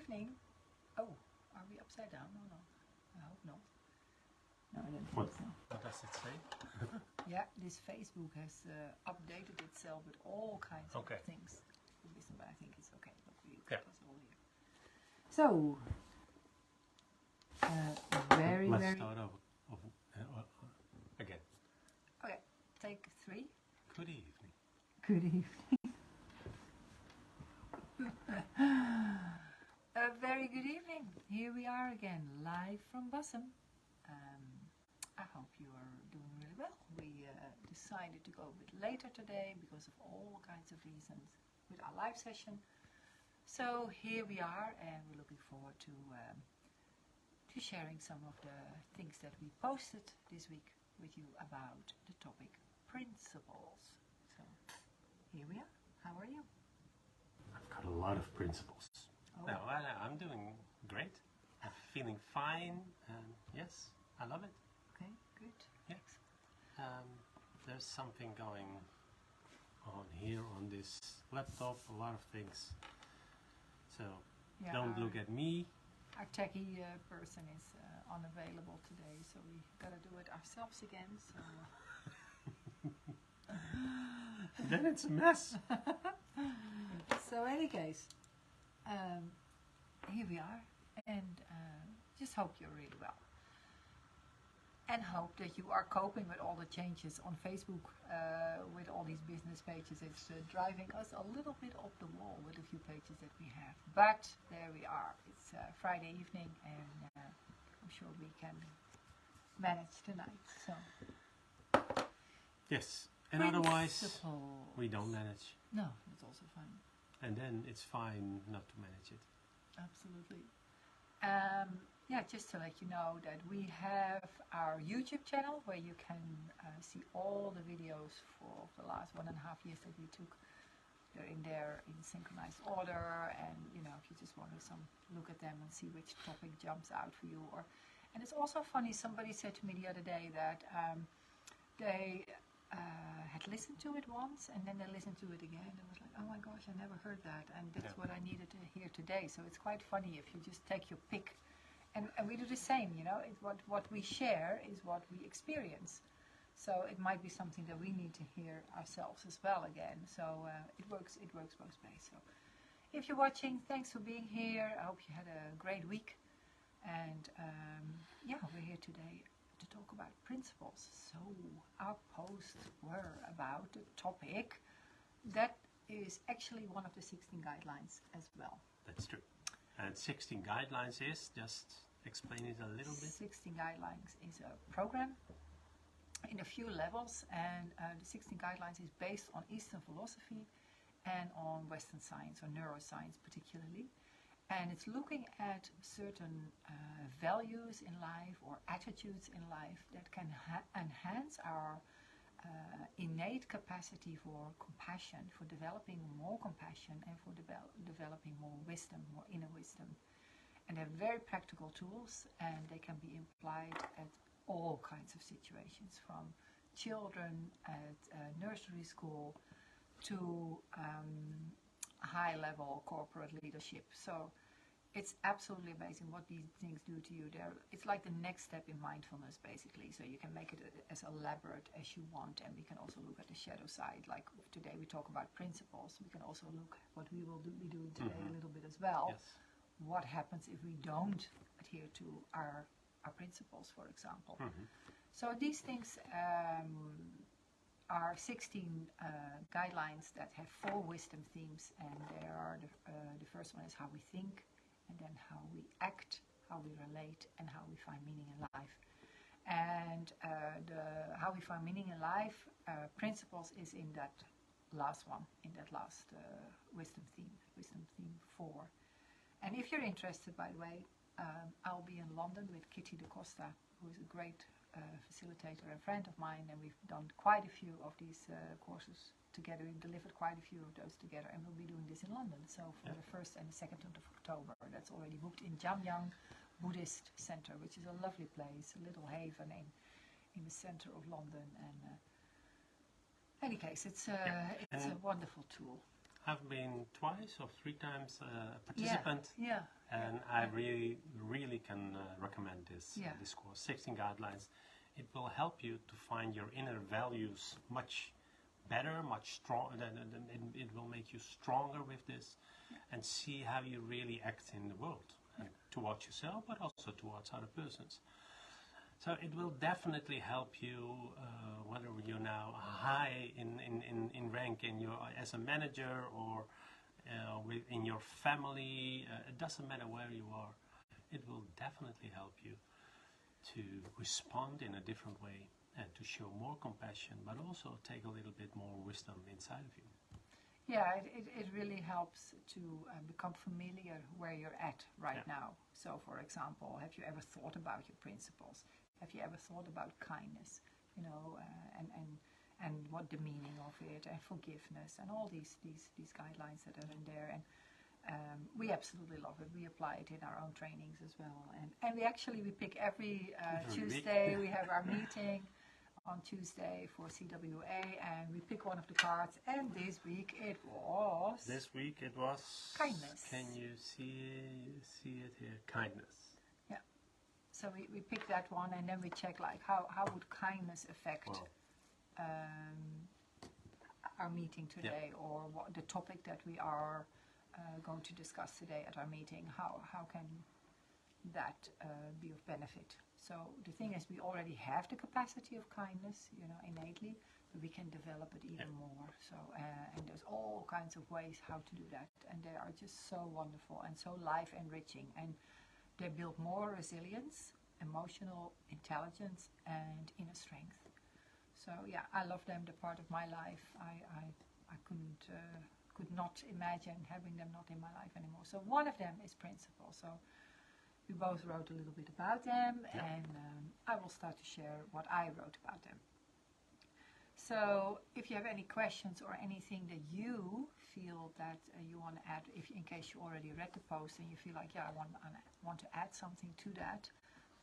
evening. Oh, are we upside down? No, no. I hope not. No, I don't What, think so. what does it say? Yeah, this Facebook has updated itself with all kinds Okay. of things. Listen, but I think it's okay. Look, we Yeah. got us all here. So, Let's very. start over, again. Okay, take 3. Good evening. Good evening. A very good evening. Here we are again, live from Bussum. I hope you are doing really well. We decided to go a bit later today because of all kinds of reasons with our live session. So here we are, and we're looking forward to sharing some of the things that we posted this week with you about the topic principles. So here we are. How are you? I've got a lot of principles. Oh. No, I'm doing great. I'm feeling fine. Yes, I love it. Okay, good. Yeah. There's something going on here on this laptop, a lot of things. So Yeah, don't look at me. Our techie person is unavailable today, so we gotta do it ourselves again. So Then it's a mess. so any case, here we are, and just hope you're really well. And hope that you are coping with all the changes on Facebook, with all these business pages. It's driving us a little bit off the wall with a few pages that we have. But there we are. It's Friday evening, and I'm sure we can manage tonight. So Yes, and otherwise principles. we don't manage. No, it's also fine. And then it's fine not to manage it. Absolutely. Yeah, just to let you know that we have our YouTube channel where you can see all the videos for the last 1.5 years that we took. They're in there in synchronized order, and you know, if you just want to look at them and see which topic jumps out for you. And it's also funny, somebody said to me the other day that they had listened to it once and then they listened to it again and was like, oh my gosh, I never heard that, and that's what I needed to hear today. So it's quite funny if you just take your pick. And we do the same, you know. What we share is what we experience. So it might be something that we need to hear ourselves as well again. So it works both ways. So if you're watching, thanks for being here. I hope you had a great week. And yeah, we're here today to talk about principles. So our posts were about the topic that is actually one of the 16 guidelines as well. That's true. And 16 guidelines is, just explain it a little bit. 16 guidelines is a program in a few levels, and the 16 guidelines is based on Eastern philosophy and on Western science, or neuroscience particularly. And it's looking at certain values in life or attitudes in life that can enhance our innate capacity for compassion, for developing more compassion, and for developing more wisdom, more inner wisdom. And they're very practical tools, and they can be applied at all kinds of situations, from children at nursery school to high-level corporate leadership. So it's absolutely amazing what these things do to you. It's like the next step in mindfulness, basically. So you can make it as elaborate as you want, and we can also look at the shadow side. Like today we talk about principles. We can also look at what we will be doing today a little bit as well. Yes. What happens if we don't adhere to our principles, for example. So these things are 16 guidelines that have 4 wisdom themes, and they are the first one is how we think, and then how we act, how we relate, and how we find meaning in life. And how we find meaning in life, principles, is in that last one, in that last wisdom theme 4. And if you're interested, by the way, I'll be in London with Kitty Da Costa, who is a great facilitator and friend of mine, and we've done quite a few of these courses together. We've delivered quite a few of those together, and we'll be doing this in London. So for the 1st and the 2nd of October, that's already booked in Jamyang Buddhist Center, which is a lovely place, a little haven in the center of London. And in any case, it's a wonderful tool. I've been twice or 3 times a participant, Yeah. and I really can recommend this course, 16 Guidelines. It will help you to find your inner values much better, much stronger. It will make you stronger with this, and see how you really act in the world, and towards yourself, but also towards other persons. So it will definitely help you, whether you're now high in rank as a manager or in your family. It doesn't matter where you are. It will definitely help you to respond in a different way and to show more compassion, but also take a little bit more wisdom inside of you. Yeah, it really helps to become familiar where you're at right now. So, for example, have you ever thought about your principles? Have you ever thought about kindness? You know, and what the meaning of it, and forgiveness, and all these guidelines that are in there. And we absolutely love it. We apply it in our own trainings as well. And we pick every Tuesday. We have our meeting on Tuesday for CWA, and we pick one of the cards, and this week it was kindness. Can you see it here? Kindness. Yeah. So we pick that one, and then we check like how would kindness affect our meeting today, or what the topic that we are going to discuss today at our meeting. How can that be of benefit? So the thing is, we already have the capacity of kindness, you know, innately, but we can develop it even more. So and there's all kinds of ways how to do that, and they are just so wonderful and so life enriching, and they build more resilience, emotional intelligence, and inner strength. So yeah, I love them. They're part of my life. I could not imagine having them not in my life anymore. So one of them is principle. So we both wrote a little bit about them, and I will start to share what I wrote about them. So if you have any questions or anything that you feel that you want to add, in case you already read the post and you feel like, I want to add something to that,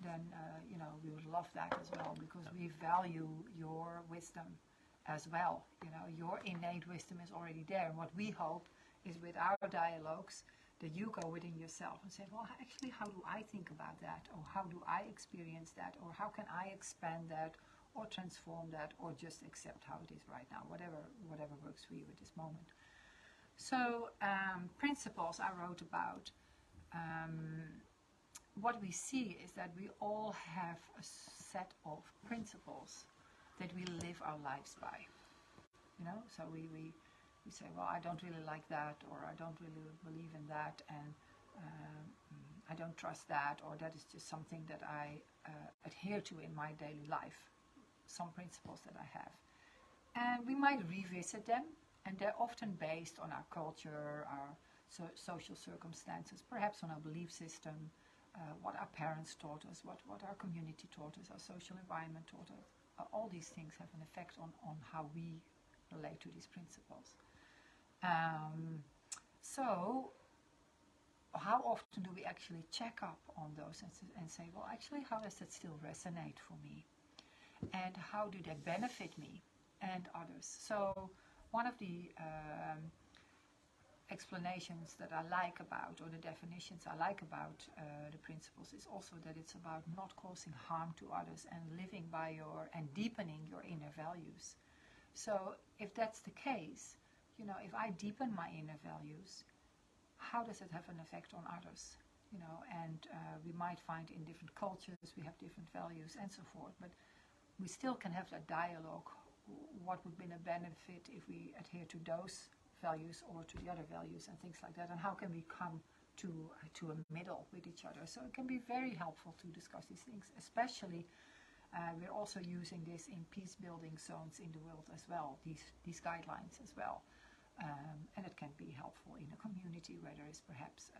then you know, we would love that as well, because we value your wisdom as well. You know, your innate wisdom is already there, and what we hope is with our dialogues that you go within yourself and say, well, actually, how do I think about that? Or how do I experience that? Or how can I expand that, or transform that, or just accept how it is right now, whatever works for you at this moment. So principles I wrote about. What we see is that we all have a set of principles that we live our lives by. You know, so we say, well, I don't really like that, or I don't really believe in that, and I don't trust that, or that is just something that I adhere to in my daily life, some principles that I have. And we might revisit them, and they're often based on our culture, our social circumstances, perhaps on our belief system, what our parents taught us, what our community taught us, our social environment taught us. All these things have an effect on how we relate to these principles. So how often do we actually check up on those and say, well, actually, how does that still resonate for me? And how do they benefit me and others? So one of the explanations that I like about, or the definitions I like about the principles, is also that it's about not causing harm to others and living by and deepening your inner values. So if that's the case, you know, if I deepen my inner values, how does it have an effect on others? You know, and we might find in different cultures we have different values and so forth, but we still can have that dialogue. What would be a benefit if we adhere to those values or to the other values and things like that, and how can we come to a middle with each other? So it can be very helpful to discuss these things, especially we're also using this in peace building zones in the world as well, these guidelines as well. And it can be helpful in a community where there is perhaps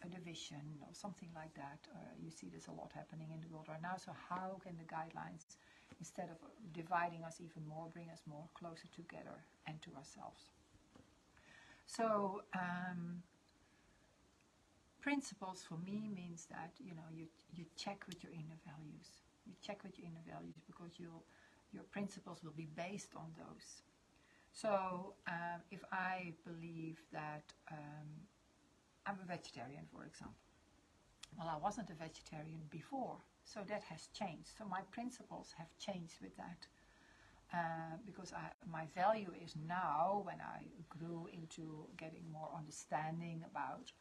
a division or something like that. You see there's a lot happening in the world right now, so how can the guidelines, instead of dividing us even more, bring us more closer together and to ourselves? So principles for me means that, you know, you check with your inner values. You check with your inner values because your principles will be based on those. So if I believe that I'm a vegetarian, for example, well, I wasn't a vegetarian before, so that has changed. So my principles have changed with that. Because my value is now, when I grew into getting more understanding about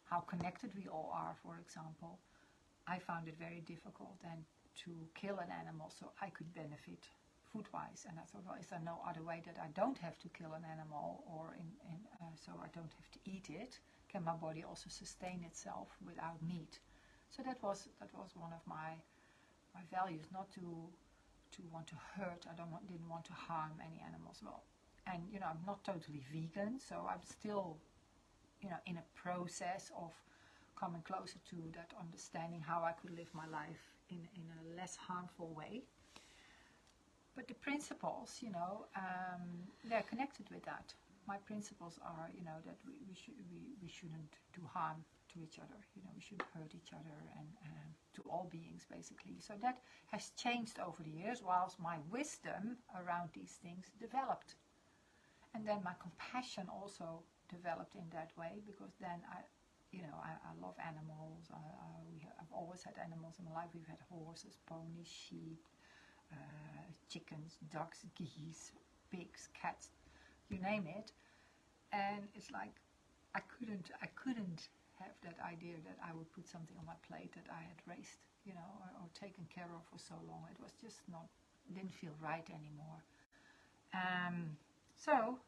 how connected we all are, for example, I found it very difficult then to kill an animal so I could benefit food-wise. And I thought, well, is there no other way that I don't have to kill an animal, or so I don't have to eat it? Can my body also sustain itself without meat? So that was one of my values, not to want to hurt. Didn't want to harm any animals. Well, and I'm not totally vegan, so I'm still in a process of coming closer to that understanding how I could live my life in a less harmful way. But the principles, they're connected with that. My principles are, that we shouldn't do harm to each other. We shouldn't hurt each other, and to all beings, basically. So that has changed over the years, whilst my wisdom around these things developed. And then my compassion also developed in that way, because then I love animals. I've always had animals in my life. We've had horses, ponies, sheep, chickens, ducks, geese, pigs, cats, you name it. And it's like I couldn't have that idea that I would put something on my plate that I had raised, or taken care of for so long. It was just didn't feel right anymore. So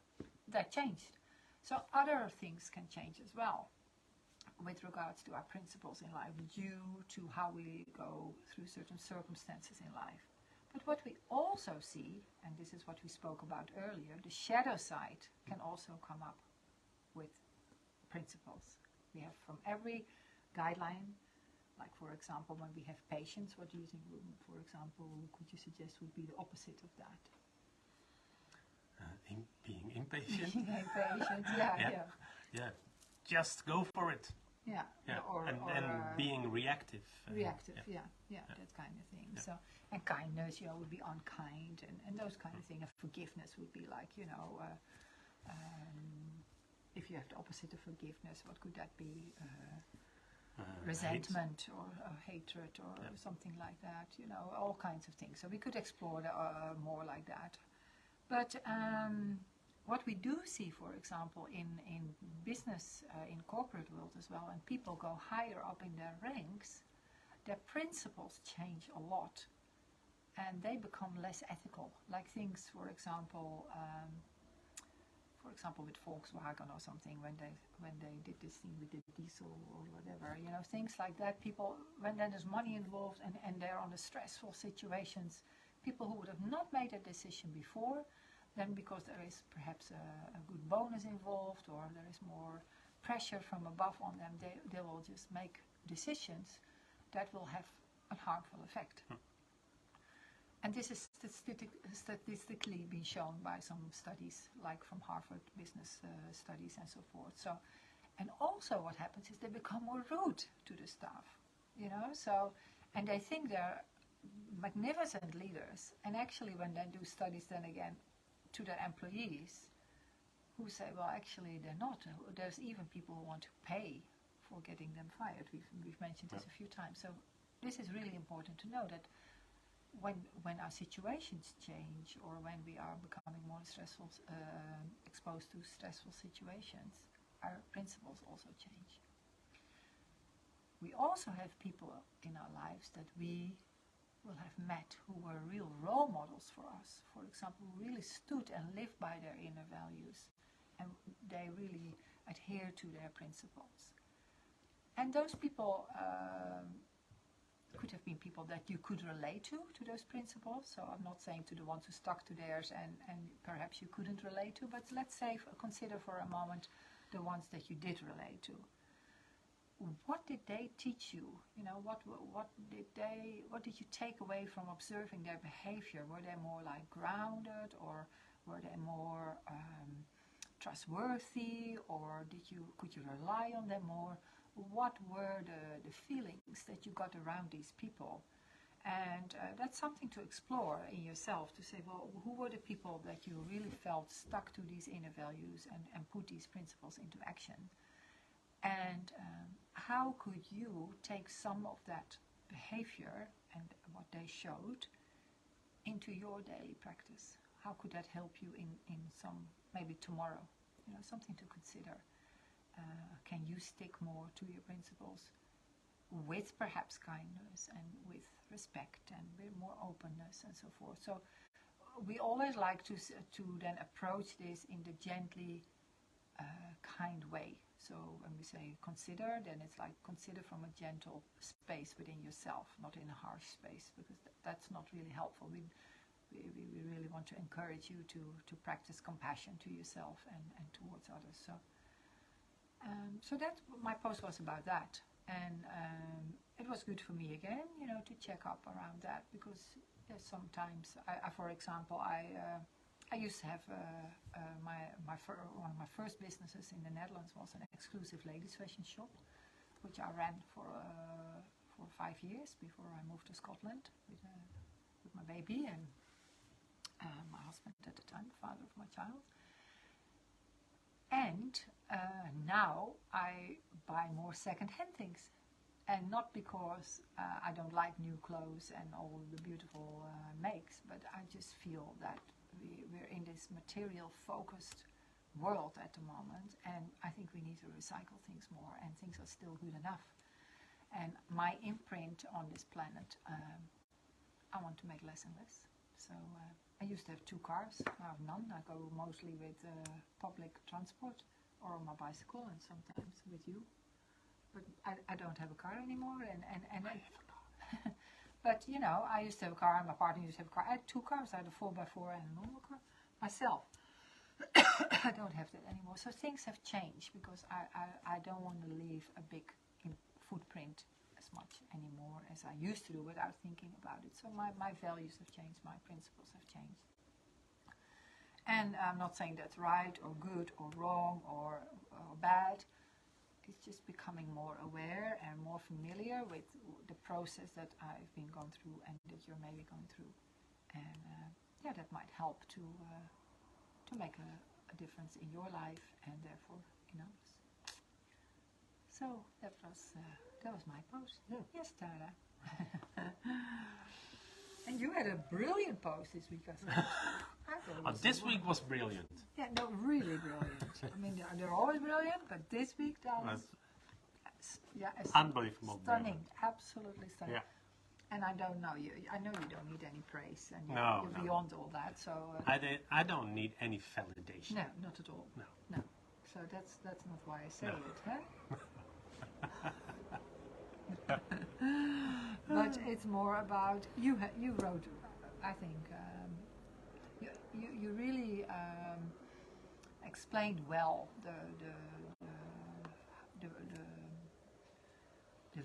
that changed. So other things can change as well with regards to our principles in life, due to how we go through certain circumstances in life. But what we also see, and this is what we spoke about earlier, the shadow side can also come up with principles. We have from every guideline, like for example, when we have patience, what do you think, for example, could you suggest would be the opposite of that? Being impatient. Being impatient, yeah. Just go for it. Yeah. And being reactive. Reactive, that kind of thing. Yeah. So, and kindness, would be unkind, and those kind of things. And forgiveness would be like, if you have the opposite of forgiveness, what could that be? Resentment or hatred or something like that. All kinds of things. So we could explore more like that. But what we do see, for example, in business, in corporate world as well, and people go higher up in their ranks, their principles change a lot, and they become less ethical. Like things, for example, with Volkswagen or something, when they did this thing with the diesel or whatever, things like that. People, when there's money involved and they're under stressful situations, people who would have not made a decision before, then because there is perhaps a good bonus involved, or there is more pressure from above on them, they will just make decisions that will have a harmful effect. And this is statistically been shown by some studies, like from Harvard Business Studies and so forth. So, and also what happens is they become more rude to the staff, So, and they think they're magnificent leaders, and actually when they do studies then again to their employees, who say, well, actually they're not. There's even people who want to pay for getting them fired. We've mentioned this a few times. So this is really important to know, that when our situations change, or when we are becoming more stressful, exposed to stressful situations, our principles also change. We also have people in our lives that we will have met who were real role models for us. For example, who really stood and lived by their inner values, and they really adhere to their principles. And those people could have been people that you could relate to those principles. So I'm not saying to the ones who stuck to theirs and perhaps you couldn't relate to, but let's say, consider for a moment the ones that you did relate to. What did they teach you? What did you take away from observing their behavior? Were they more like grounded, or were they more trustworthy, or could you rely on them more? What were the feelings that you got around these people? And that's something to explore in yourself, to say, well, who were the people that you really felt stuck to these inner values and put these principles into action? And how could you take some of that behavior and what they showed into your daily practice? How could that help you in some, maybe tomorrow? You know, something to consider. Can you stick more to your principles with perhaps kindness and with respect and with more openness and so forth? So we always like to then approach this in the gently kind way. So when we say consider, then it's like consider from a gentle space within yourself, not in a harsh space, because that's not really helpful. We really want to encourage you to practice compassion to yourself and towards others. So that my post was about that, and it was good for me again, you know, to check up around that, because sometimes, for example, I used to have one of my first businesses in the Netherlands was an exclusive ladies fashion shop, which I ran for 5 years before I moved to Scotland with my baby and my husband at the time, the father of my child. And now I buy more second-hand things, and not because I don't like new clothes and all the beautiful makes, but I just feel that we're in this material-focused world at the moment, and I think we need to recycle things more, and things are still good enough. And my imprint on this planet, I want to make less and less. So I used to have 2 cars, now I have none. I go mostly with public transport or on my bicycle, and sometimes with you. But I don't have a car anymore, and I have a car. But you know, I used to have a car, and my partner used to have a car. I had 2 cars. I had a 4x4 and a normal car myself. I don't have that anymore. So things have changed, because I don't want to leave a big footprint as much anymore as I used to do without thinking about it. So my values have changed, my principles have changed. And I'm not saying that's right or good or wrong or bad. It's just becoming more aware and more familiar with the process that I've been going through and that you're maybe going through. And that might help to make a difference in your life and therefore in others. So that was my post. Yeah. Yes, Tara. And you had a brilliant post this week, I think. This week was brilliant. Yeah, no, really brilliant. I mean, they're always brilliant, but this week that was unbelievable. Stunning, Brilliant. Absolutely stunning. Yeah. And I don't know you. I know you don't need any praise, and No, you're beyond all that. So I don't need any validation. No, not at all. No. So that's not why I say it, huh? But it's more about you wrote. I think you really explained well the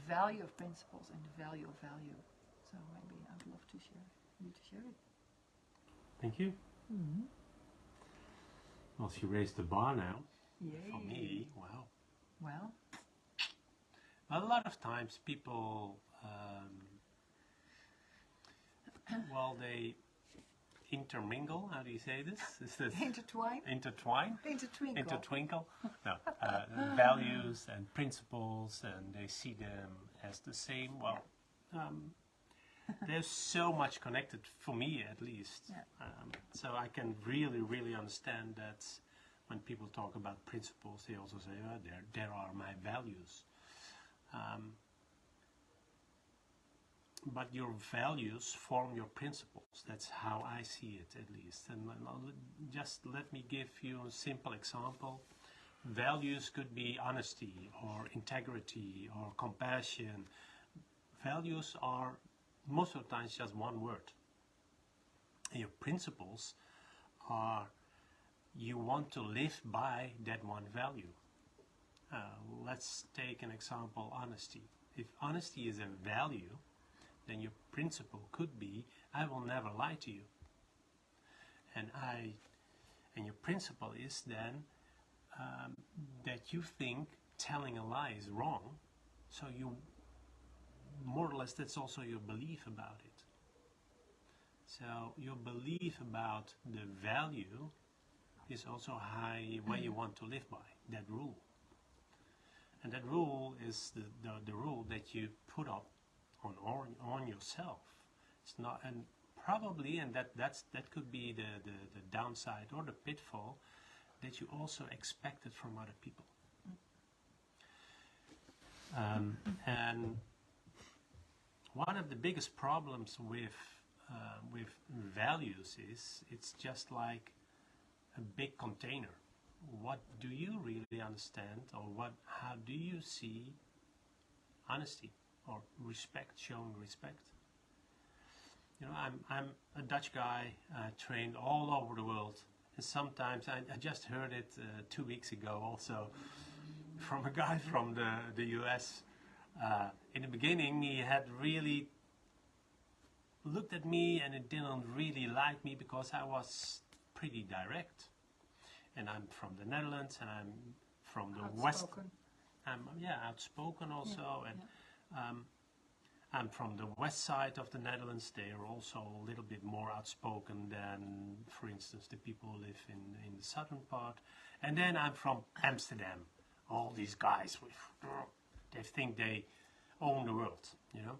value of principles and the value of value. So maybe I'd love to share it. Thank you. Mm-hmm. Well, she raised the bar now. Yay. For me, wow. Well, a lot of times people, they intermingle. How do you say this? Is this intertwine? Intertwine? Intertwinkle. Intertwinkle. No, values and principles, and they see them as the same. Well, there's so much connected, for me at least. Yeah. So I can really, really understand that when people talk about principles, they also say, oh, there are my values. But your values form your principles. That's how I see it, at least. And just let me give you a simple example. Values could be honesty or integrity or compassion. Values are most of the time just one word. And your principles are you want to live by that one value. Let's take an example, honesty. If honesty is a value, then your principle could be, I will never lie to you. And your principle is then that you think telling a lie is wrong, so you, more or less, that's also your belief about it. So your belief about the value is also how way you want to live by, that rule. And that rule is the rule that you put up on yourself. It's not, and probably, and that could be the downside or the pitfall, that you also expect it from other people. And one of the biggest problems with values is it's just like a big container. What do you really understand, or how do you see honesty or respect, showing respect? You know, I'm a Dutch guy, trained all over the world, and sometimes I just heard it 2 weeks ago also from a guy from the US. In the beginning, he had really looked at me and it didn't really like me because I was pretty direct. And I'm from the Netherlands, and I'm from the West. I'm outspoken also, and I'm from the west side of the Netherlands. They are also a little bit more outspoken than, for instance, the people who live in the southern part. And then I'm from Amsterdam. All these guys, they think they own the world, you know.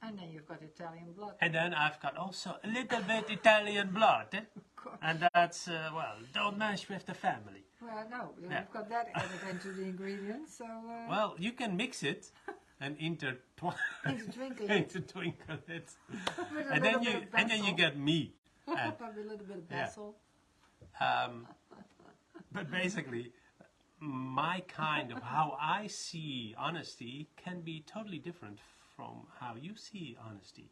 And then you've got Italian blood. And then I've got also a little bit Italian blood. Eh? And that's, well, don't mess with the family. Well, no, you've got that added into the ingredients, so... well, you can mix it and intertwinkle it. and then you get me. And, probably a little bit of basil. But basically, my kind of how I see honesty can be totally different from how you see honesty.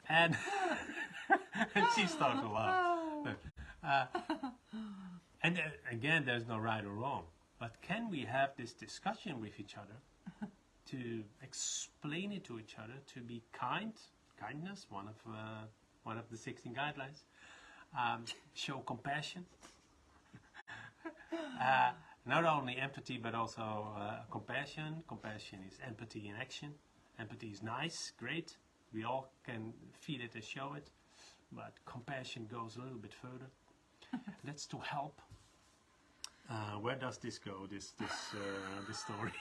And she started to laugh. And again, there's no right or wrong. But can we have this discussion with each other to explain it to each other, to be kind, kindness, one of the 16 guidelines, show compassion, not only empathy but also compassion. Compassion is empathy in action. Empathy is nice, great. We all can feel it and show it, but compassion goes a little bit further. That's to help. Where does this go? This story.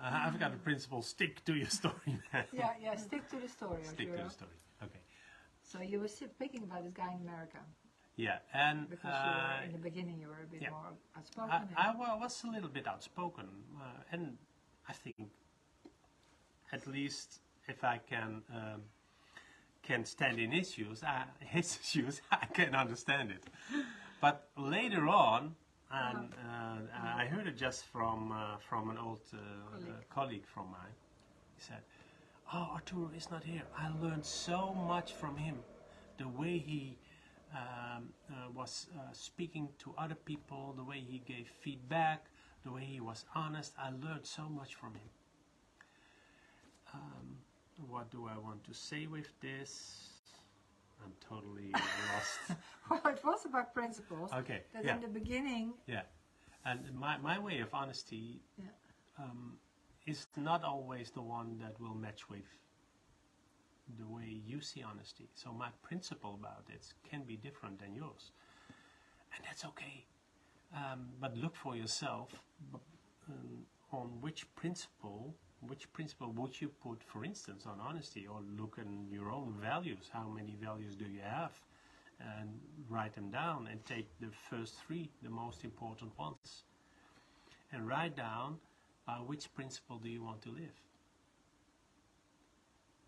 I've got a principle: stick to your story. yeah, stick to the story. Stick to the story. Okay. So you were speaking about this guy in America. Yeah, and because in the beginning you were a bit more outspoken. I was a little bit outspoken, and I think at least if I can stand in his shoes, I can understand it. But later on, and I heard it just from an old colleague from mine. He said, "Oh, Arturo is not here. I learned so much from him. The way he was speaking to other people, the way he gave feedback, the way he was honest. I learned so much from him." What do I want to say with this? I'm totally lost. Well, it was about principles. Okay. That in the beginning. Yeah. And my way of honesty is not always the one that will match with the way you see honesty. So my principle about it can be different than yours. And that's okay. But look for yourself on which principle would you put, for instance, on honesty, or look at your own values. How many values do you have? And write them down and take the first 3, the most important ones. And write down which principle do you want to live.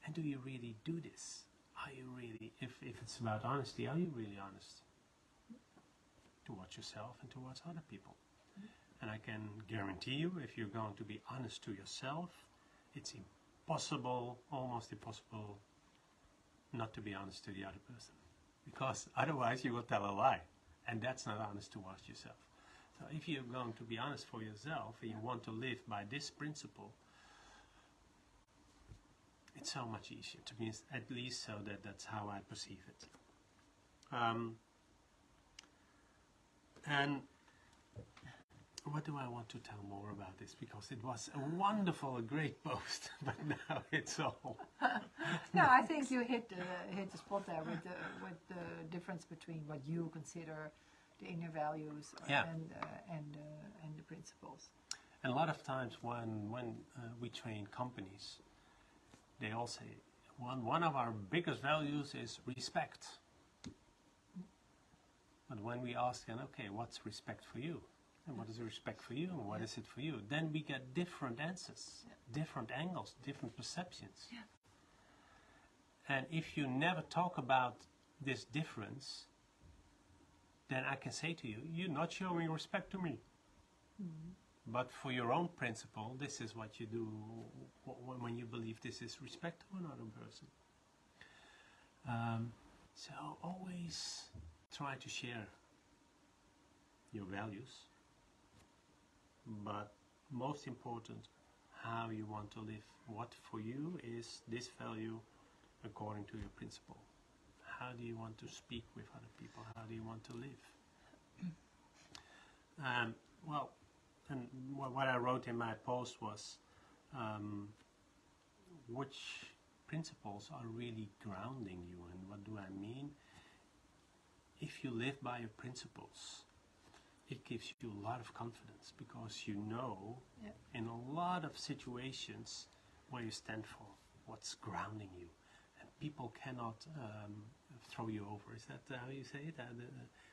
And do you really do this? Are you really, if it's about honesty, are you really honest? Towards yourself and towards other people. And I can guarantee you, if you're going to be honest to yourself, it's impossible, almost impossible, not to be honest to the other person. Because otherwise you will tell a lie. And that's not honest towards yourself. So if you're going to be honest for yourself and you want to live by this principle, it's so much easier, to me, at least so that's how I perceive it. And what do I want to tell more about this? Because it was a wonderful, a great post, but now it's all. No, I think you hit the spot there with the difference between what you consider the inner values and the principles. And a lot of times when we train companies, they all say one of our biggest values is respect. But when we ask them, okay, what's respect for you? And what is respect for you? And what is it for you? Then we get different answers, different angles, different perceptions. Yeah. And if you never talk about this difference, then I can say to you, you're not showing respect to me. Mm-hmm. But for your own principle, this is what you do when you believe this is respect to another person. So always try to share your values, but most important, how you want to live. What for you is this value according to your principle? How do you want to speak with other people? How do you want to live? Well, and what I wrote in my post was which principles are really grounding you, and what do I mean? If you live by your principles, it gives you a lot of confidence, because you know in a lot of situations where you stand for, what's grounding you, and people cannot throw you over. Is that how you say it?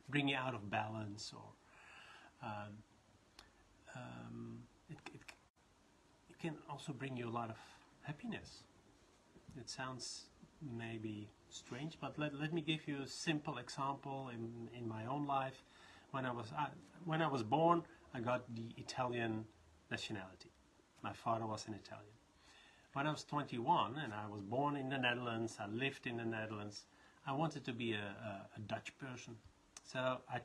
Bring you out of balance, or it can also bring you a lot of happiness. It sounds maybe strange, but let me give you a simple example in my own life. When I was born, I got the Italian nationality. My father was an Italian. When I was 21 and I was born in the Netherlands, I lived in the Netherlands, I wanted to be a Dutch person. So I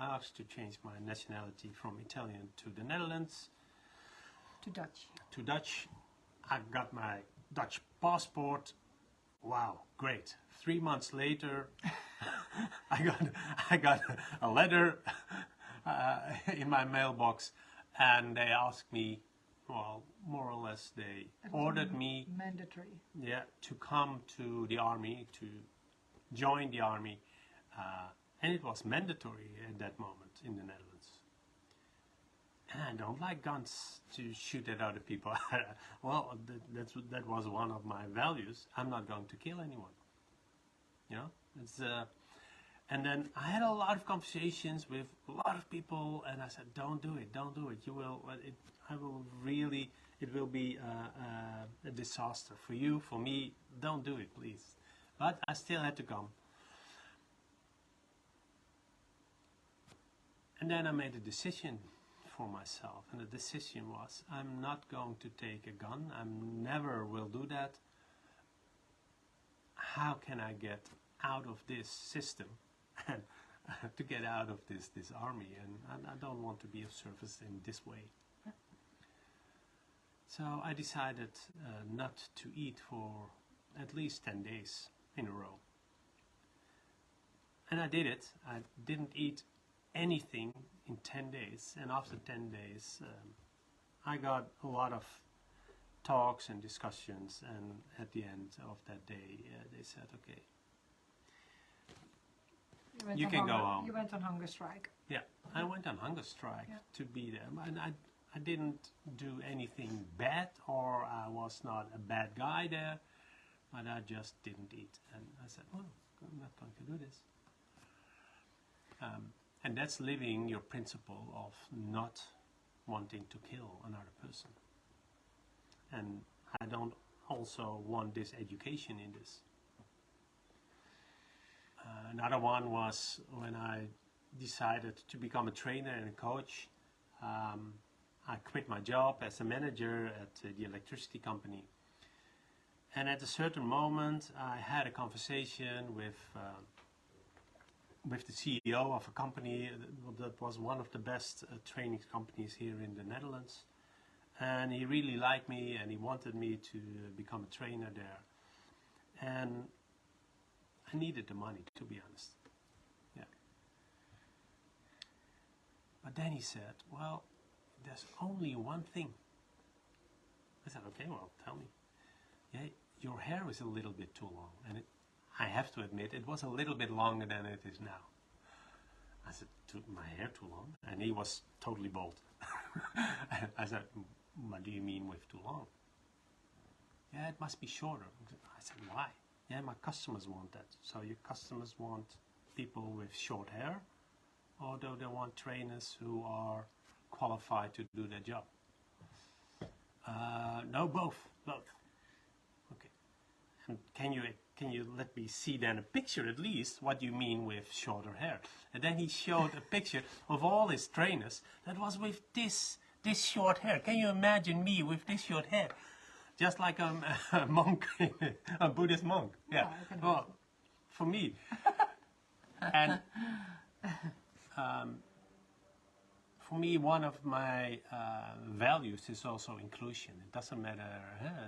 asked to change my nationality from Italian to the Netherlands. To Dutch. I got my Dutch passport. Wow, great. 3 months later, I got a letter in my mailbox, and they asked me, well, more or less, they ordered me mandatory. Yeah, to come to the army, to join the army, and it was mandatory at that moment in the Netherlands. And I don't like guns to shoot at other people. Well, that was one of my values. I'm not going to kill anyone. You know, and then I had a lot of conversations with a lot of people, and I said, don't do it, don't do it. It will be a disaster for you, for me. Don't do it, please. But I still had to come. And then I made a decision for myself, and the decision was, I'm not going to take a gun. I never will do that. How can I get out of this system and to get out of this army? And I don't want to be of service in this way. So I decided not to eat for at least 10 days in a row. And I did it. I didn't eat anything in 10 days. And after 10 days, I got a lot of talks and discussions. And at the end of that day, they said, okay, you can go home. You went on hunger strike. Yeah, I went on hunger strike to be there. And I didn't do anything bad, or I was not a bad guy there, but I just didn't eat. And I said, well, I'm not going to do this. And that's living your principle of not wanting to kill another person. And I don't also want this education in this. Another one was when I decided to become a trainer and a coach. I quit my job as a manager at the electricity company. And at a certain moment, I had a conversation with the CEO of a company that was one of the best training companies here in the Netherlands. And he really liked me, and he wanted me to become a trainer there. And I needed the money, to be honest. Yeah. But then he said, well, there's only one thing. I said, okay, well, tell me. Yeah, your hair is a little bit too long. And I have to admit, it was a little bit longer than it is now. I said, my hair too long? And he was totally bald. I said, what do you mean with too long? Yeah, it must be shorter. I said, why? Yeah, my customers want that. So your customers want people with short hair, or do they want trainers who are qualified to do their job? No, both. Okay. And can you let me see then a picture at least what you mean with shorter hair? And then he showed a picture of all his trainers that was with this short hair. Can you imagine me with this short hair? Just like a monk, a Buddhist monk. Yeah. Well, for me. And for me, one of my values is also inclusion. It doesn't matter,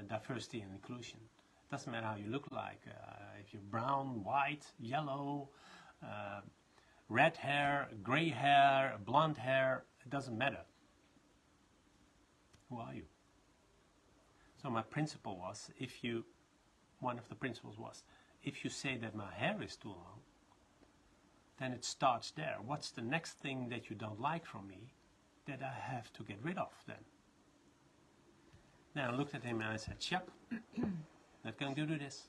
diversity and inclusion. It doesn't matter how you look like. If you're brown, white, yellow, red hair, gray hair, blonde hair, it doesn't matter. Who are you? So my principle was, one of the principles was, if you say that my hair is too long, then it starts there. What's the next thing that you don't like from me that I have to get rid of then? Then I looked at him and I said, Shep, not going to do this.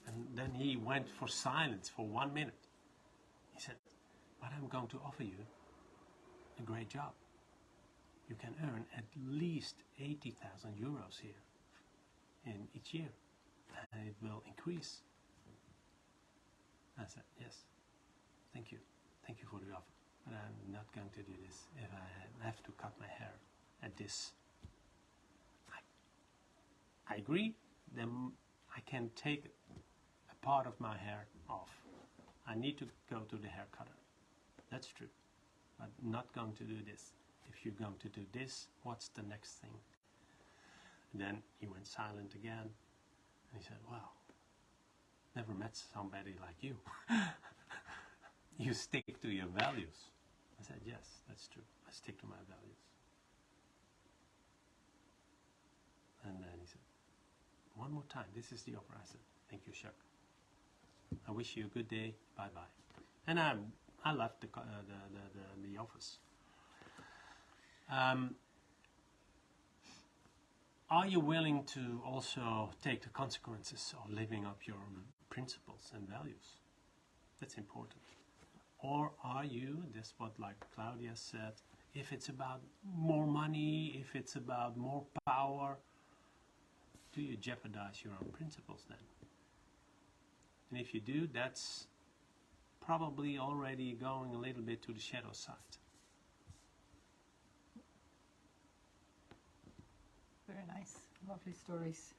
And then he went for silence for 1 minute. He said, but I'm going to offer you a great job. You can earn at least 80,000 euros here in each year, and it will increase. I said, yes, thank you for the offer, but I'm not going to do this if I have to cut my hair at this. I agree, then I can take a part of my hair off. I need to go to the hair cutter. That's true, but not going to do this. If you're going to do this, what's the next thing? And then he went silent again, and he said, wow, never met somebody like you. You stick to your values. I said, yes, that's true. I stick to my values. And then he said, one more time, this is the offer. I said, thank you, Chuck. I wish you a good day. Bye-bye. And I left the office. Are you willing to also take the consequences of living up your principles and values? That's important. Or are you, that's what like Claudia said, if it's about more money, if it's about more power, do you jeopardize your own principles then? And if you do, that's probably already going a little bit to the shadow side. Very nice. Lovely stories.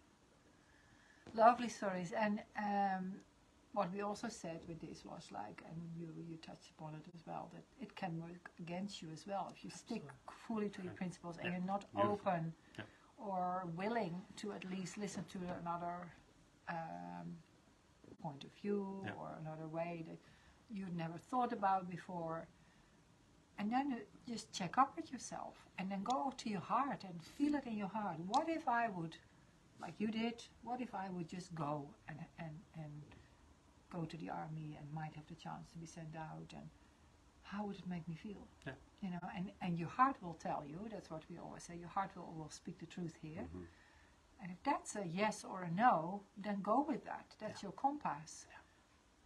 Lovely stories. And what we also said with this was like, and you touched upon it as well, that it can work against you as well. If you stick fully to your principles and you're not open or willing to at least listen to another point of view or another way that you'd never thought about before. And then just check up with yourself and then go to your heart and feel it in your heart. What if I would, like you did, what if I would just go and go to the army and might have the chance to be sent out, and how would it make me feel? Yeah. You know, and your heart will tell you, that's what we always say, your heart will speak the truth here. Mm-hmm. And if that's a yes or a no, then go with that. That's your compass.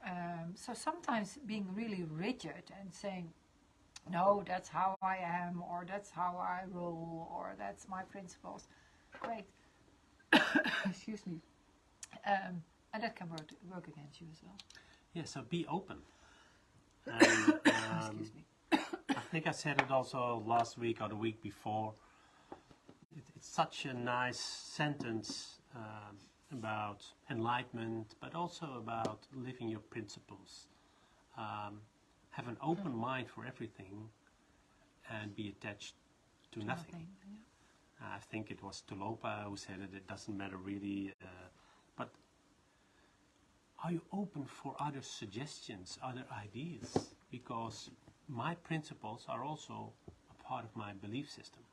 Yeah. So sometimes being really rigid and saying, no, that's how I am, or that's how I roll, or that's my principles. Great. Excuse me. And that can work against you as well. Yeah, so be open. And, excuse me. I think I said it also last week or the week before. It's such a nice sentence about enlightenment, but also about living your principles. Have an open mind for everything and be attached to nothing. Yeah. I think it was Tulopa who said it doesn't matter really, but are you open for other suggestions, other ideas? Because my principles are also a part of my belief system.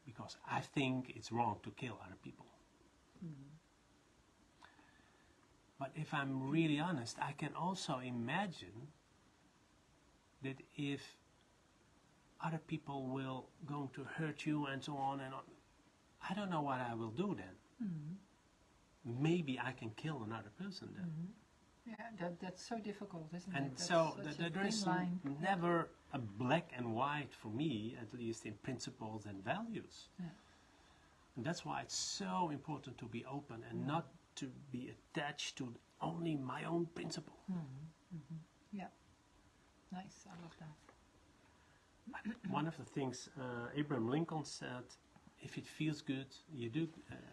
Because I think it's wrong to kill other people. But if I'm really honest, I can also imagine that if other people will going to hurt you and so on and on, I don't know what I will do then. Maybe I can kill another person then. Yeah, that's so difficult, isn't it? And That's so such a there is thin line. never a black and white for me, at least in principles and values. Yeah. And that's why it's so important to be open and not to be attached to only my own principle. Yeah, nice. I love that. One of the things Abraham Lincoln said, if it feels good, you do.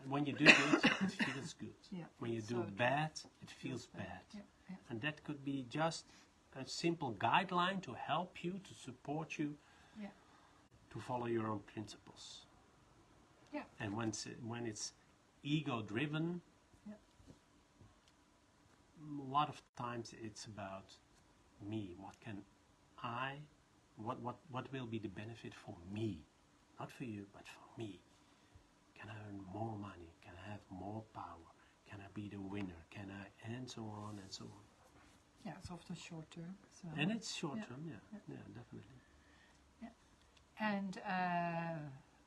When you do good, it feels good. Yeah, when you do so bad, it feels bad. Yeah. And that could be just a simple guideline to help you, to support you, to follow your own principles. Yeah. And when it's ego-driven, a lot of times it's about me. What will be the benefit for me? Not for you, but for me. Can I earn more money? Can I have more power? Can I be the winner? Can I, and so on and so on. Yeah, it's often short term. So. And it's short term, definitely. Yeah. And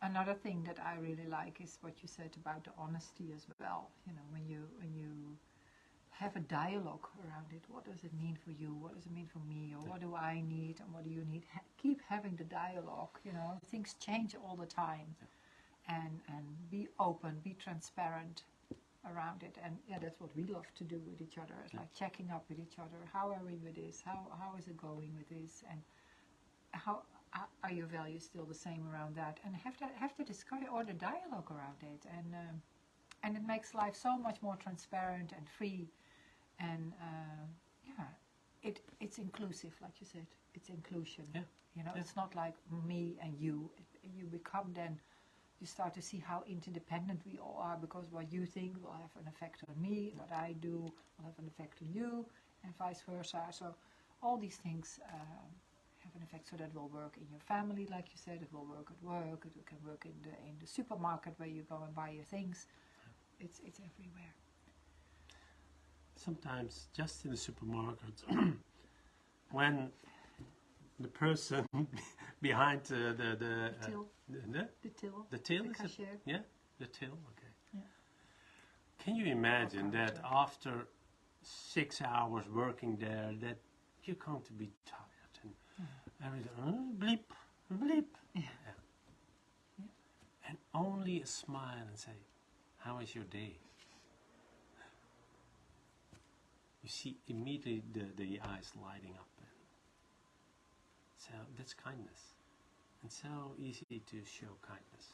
another thing that I really like is what you said about the honesty as well. You know, when you have a dialogue around it. What does it mean for you? What does it mean for me? Or what do I need? And what do you need? Keep having the dialogue. You know, things change all the time, and be open, be transparent around it. And that's what we love to do with each other. It's like checking up with each other. How are we with this? How is it going with this? And how are your values still the same around that? And have to discuss or the dialogue around it. And it makes life so much more transparent and free. And it's inclusive, like you said. It's inclusion. Yeah. You know, it's not like me and you. You become then, you start to see how interdependent we all are, because what you think will have an effect on me, what I do will have an effect on you, and vice versa. So all these things have an effect. So that will work in your family, like you said. It will work at work. It can work in the supermarket where you go and buy your things. It's everywhere. Sometimes just in the supermarket, when the person behind the till. The till, the is cashier. it? Yeah, the till, okay. Yeah. Can you imagine that after 6 hours working there, that you're going to be tired and everything, bleep, bleep. Yeah. And only a smile and say, how is your day? You see immediately the eyes lighting up. So that's kindness. And so easy to show kindness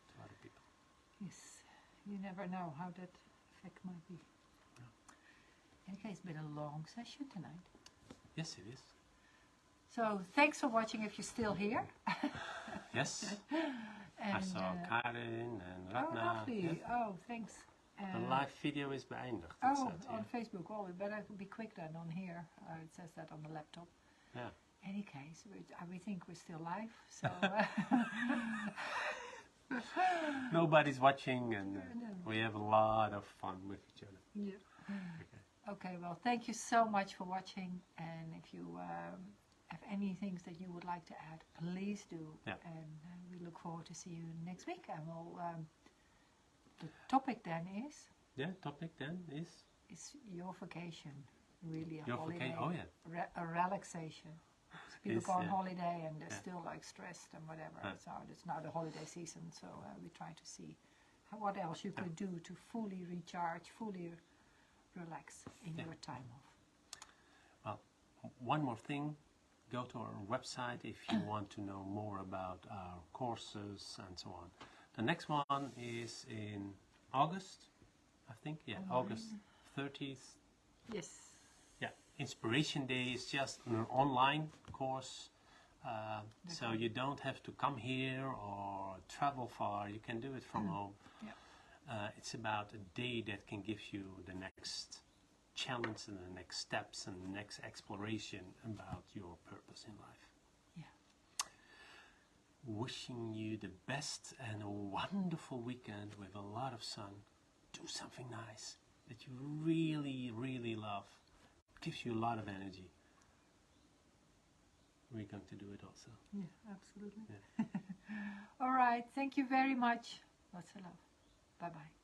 to other people. Yes, you never know how that effect might be. No. Okay, it's been a long session tonight. Yes, it is. So thanks for watching if you're still here. Yes. And, I saw Karin and Ragnar. Oh, lovely. Yeah. Oh, thanks. The live video is beëindigd. Oh, staat hier. on Facebook. Well, we better be quick then on here. It says that on the laptop. Yeah. Any case, we think we're still live, so... Nobody's watching, and No. we have a lot of fun with each other. Yeah. Okay, well, thank you so much for watching, and if you have any things that you would like to add, please do. Yeah. And we look forward to see you next week, and we'll... the topic then is... Yeah, topic then is? Is your vacation really a Your holiday? vacation, oh yeah. A relaxation. So people Is, go on yeah. holiday and they're Yeah. still like stressed and whatever. Yeah. So it's now the holiday season, so we try to see what else you could do to fully recharge, fully relax in your time off. Well, one more thing. Go to our website if you want to know more about our courses and so on. The next one is in August, I think. Yeah, August 30th. Yes. Yeah, Inspiration Day is just an online course, so you don't have to come here or travel far. You can do it from home. Yeah. It's about a day that can give you the next challenge and the next steps and the next exploration about your purpose in life. Wishing you the best and a wonderful weekend with a lot of sun. Do something nice that you really, really love. It gives you a lot of energy. We're going to do it also. Yeah, absolutely. Yeah. All right. Thank you very much. Lots of love. Bye-bye.